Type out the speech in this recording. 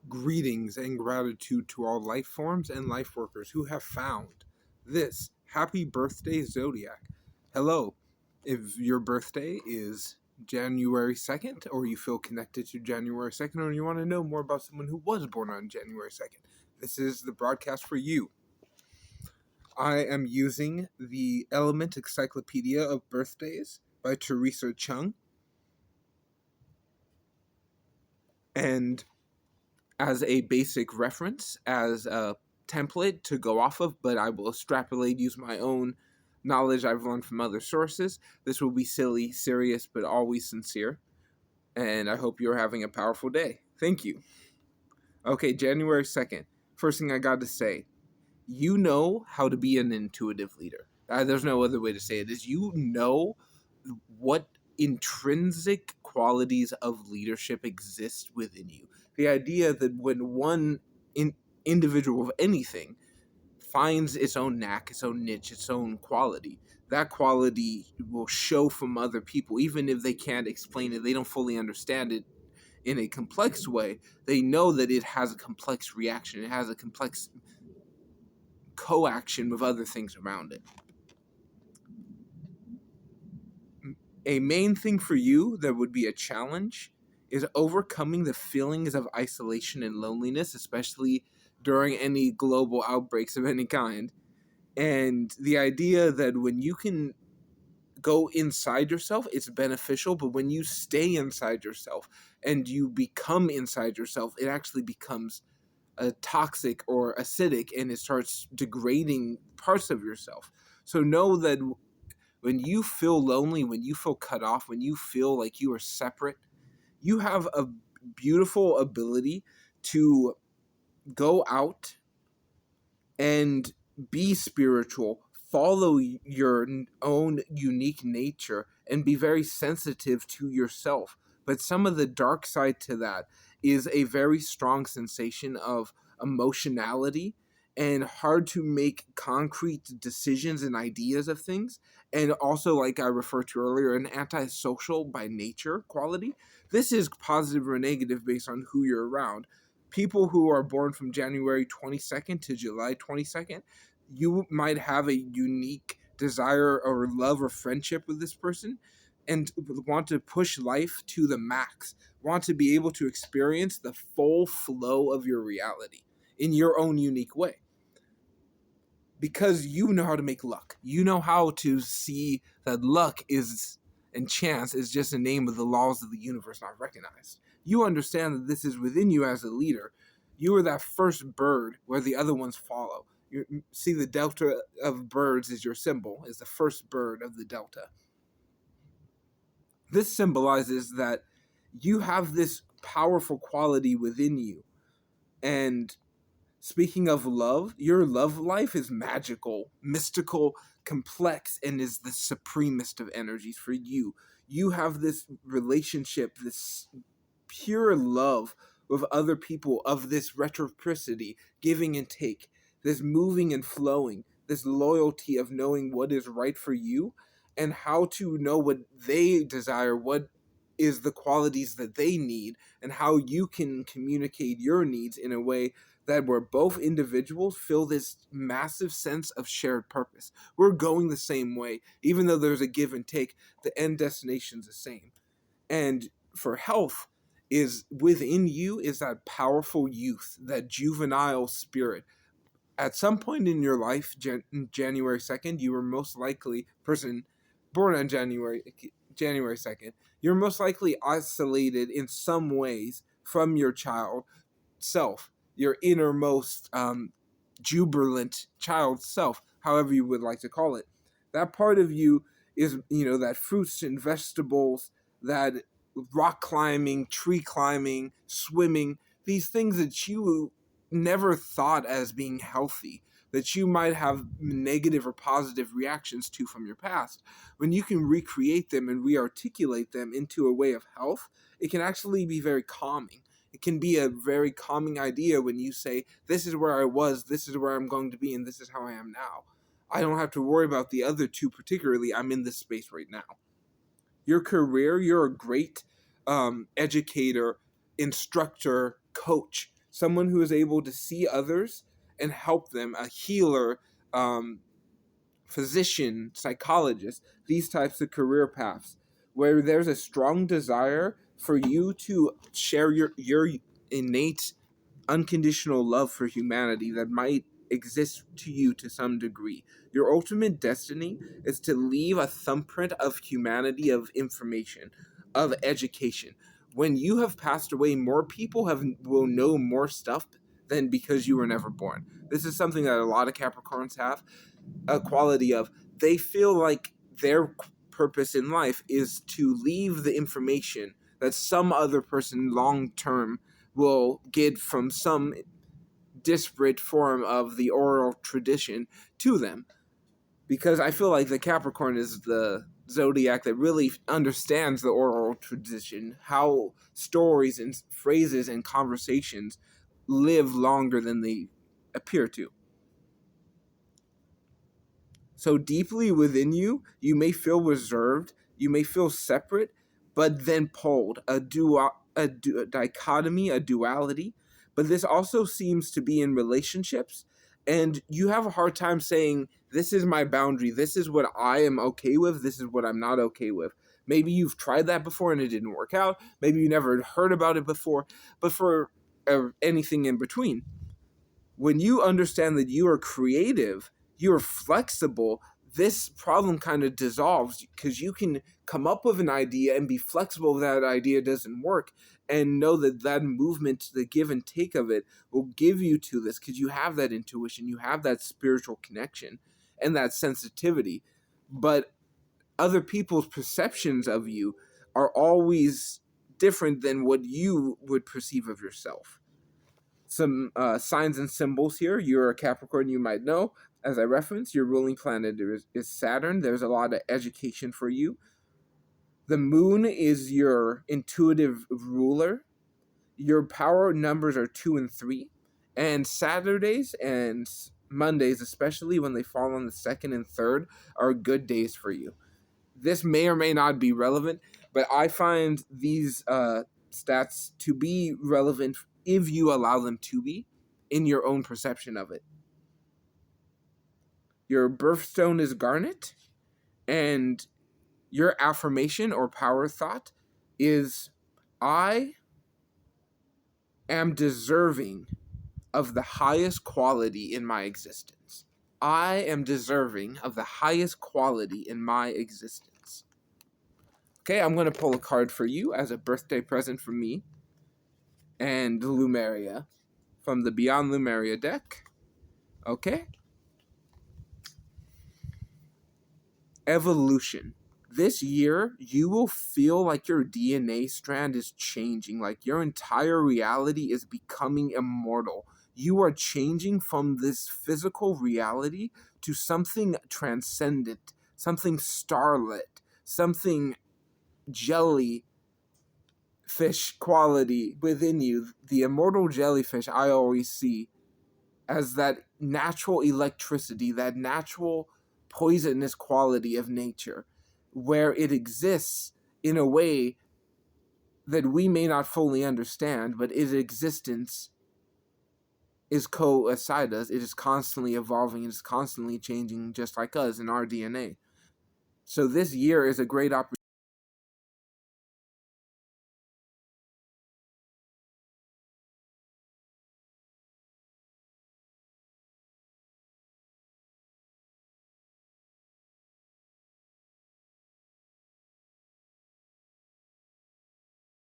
Greetings and gratitude to all life forms and life workers who have found this happy birthday zodiac. Hello, if your birthday is January 2nd, or you feel connected to January 2nd, or you want to know more about someone who was born on January 2nd, this is the broadcast for you. I am using the Element Encyclopedia of Birthdays by Teresa Chung. And as a basic reference, as a template to go off of, but I will extrapolate, use my own knowledge I've learned from other sources. This will be silly, serious, but always sincere. And I hope you're having a powerful day. Thank you. Okay, January 2nd. First thing I got to say, you know how to be an intuitive leader. There's no other way to say it, is you know what intrinsic qualities of leadership exist within you. The idea that when one individual of anything finds its own knack, its own niche, its own quality, that quality will show from other people, even if they can't explain it, they don't fully understand it in a complex way. They know that it has a complex reaction, it has a complex co-action with other things around it. A main thing for you that would be a challenge is overcoming the feelings of isolation and loneliness, especially during any global outbreaks of any kind. And the idea that when you can go inside yourself, it's beneficial, but when you stay inside yourself and you become inside yourself, it actually becomes toxic or acidic, and it starts degrading parts of yourself. So know that when you feel lonely, when you feel cut off, when you feel like you are separate, you have a beautiful ability to go out and be spiritual, follow your own unique nature, and be very sensitive to yourself. But some of the dark side to that is a very strong sensation of emotionality and hard to make concrete decisions and ideas of things. And also, like I referred to earlier, an antisocial by nature quality. This is positive or negative based on who you're around. People who are born from January 22nd to July 22nd, you might have a unique desire or love or friendship with this person and want to push life to the max, want to be able to experience the full flow of your reality in your own unique way. Because you know how to make luck. You know how to see that luck is and chance is just a name of the laws of the universe not recognized. You understand that this is within you as a leader. You are that first bird where the other ones follow. You see, the delta of birds is your symbol, is the first bird of the delta. This symbolizes that you have this powerful quality within you. And speaking of love, your love life is magical, mystical, complex, and is the supremest of energies for you. You have this relationship, this pure love with other people of this reciprocity, giving and take, this moving and flowing, this loyalty of knowing what is right for you and how to know what they desire, what is the qualities that they need, and how you can communicate your needs in a way that where both individuals feel this massive sense of shared purpose. We're going the same way, even though there's a give and take, the end destination's the same. And for health, is within you is that powerful youth, that juvenile spirit. At some point in your life, January 2nd, you were most likely, person born on January 2nd, you're most likely isolated in some ways from your child self, your innermost jubilant child self, however you would like to call it. That part of you is, that fruits and vegetables, that rock climbing, tree climbing, swimming, these things that you never thought as being healthy, that you might have negative or positive reactions to from your past. When you can recreate them and rearticulate them into a way of health, it can actually be very calming. It can be a very calming idea when you say, this is where I was, this is where I'm going to be, and this is how I am now. I don't have to worry about the other two particularly. I'm in this space right now. Your career, you're a great educator, instructor, coach. someone who is able to see others and help them, a healer, um, physician, psychologist, these types of career paths, where there's a strong desire for you to share your innate unconditional love for humanity that might exist to you to some degree. Your ultimate destiny is to leave a thumbprint of humanity, of information, of education. When you have passed away, more people will know more stuff than because you were never born. This is something that a lot of Capricorns have a quality of. They feel like their purpose in life is to leave the information that some other person long term will get from some disparate form of the oral tradition to them. Because I feel like the Capricorn is the zodiac that really understands the oral tradition, how stories and phrases and conversations live longer than they appear to. So deeply within you, you may feel reserved, you may feel separate, but then pulled, a dichotomy, a duality. But this also seems to be in relationships, and you have a hard time saying, this is my boundary, this is what I am okay with, this is what I'm not okay with. Maybe you've tried that before and it didn't work out. Maybe you never heard about it before, but for anything in between, when you understand that you are creative, you're flexible, this problem kind of dissolves because you can come up with an idea and be flexible if that idea doesn't work, and know that that movement, the give and take of it, will give you to this because you have that intuition, you have that spiritual connection and that sensitivity. But other people's perceptions of you are always different than what you would perceive of yourself. Some signs and symbols here. You're a Capricorn, you might know. As I referenced, your ruling planet is Saturn. There's a lot of education for you. The moon is your intuitive ruler. Your power numbers are 2 and 3. And Saturdays and Mondays, especially when they fall on the 2nd and 3rd, are good days for you. This may or may not be relevant, but I find these stats to be relevant if you allow them to be in your own perception of it. Your birthstone is garnet, and your affirmation or power thought is, I am deserving of the highest quality in my existence. I am deserving of the highest quality in my existence. Okay, I'm going to pull a card for you as a birthday present from me and Lumeria from the Beyond Lumeria deck. Okay? Evolution. This year, you will feel like your DNA strand is changing, like your entire reality is becoming immortal. You are changing from this physical reality to something transcendent, something starlit, something jellyfish quality within you. The immortal jellyfish I always see as that natural electricity, that natural poisonous quality of nature, where it exists in a way that we may not fully understand, but its existence is coincide us. It is constantly evolving, it is constantly changing, just like us in our DNA. So this year is a great opportunity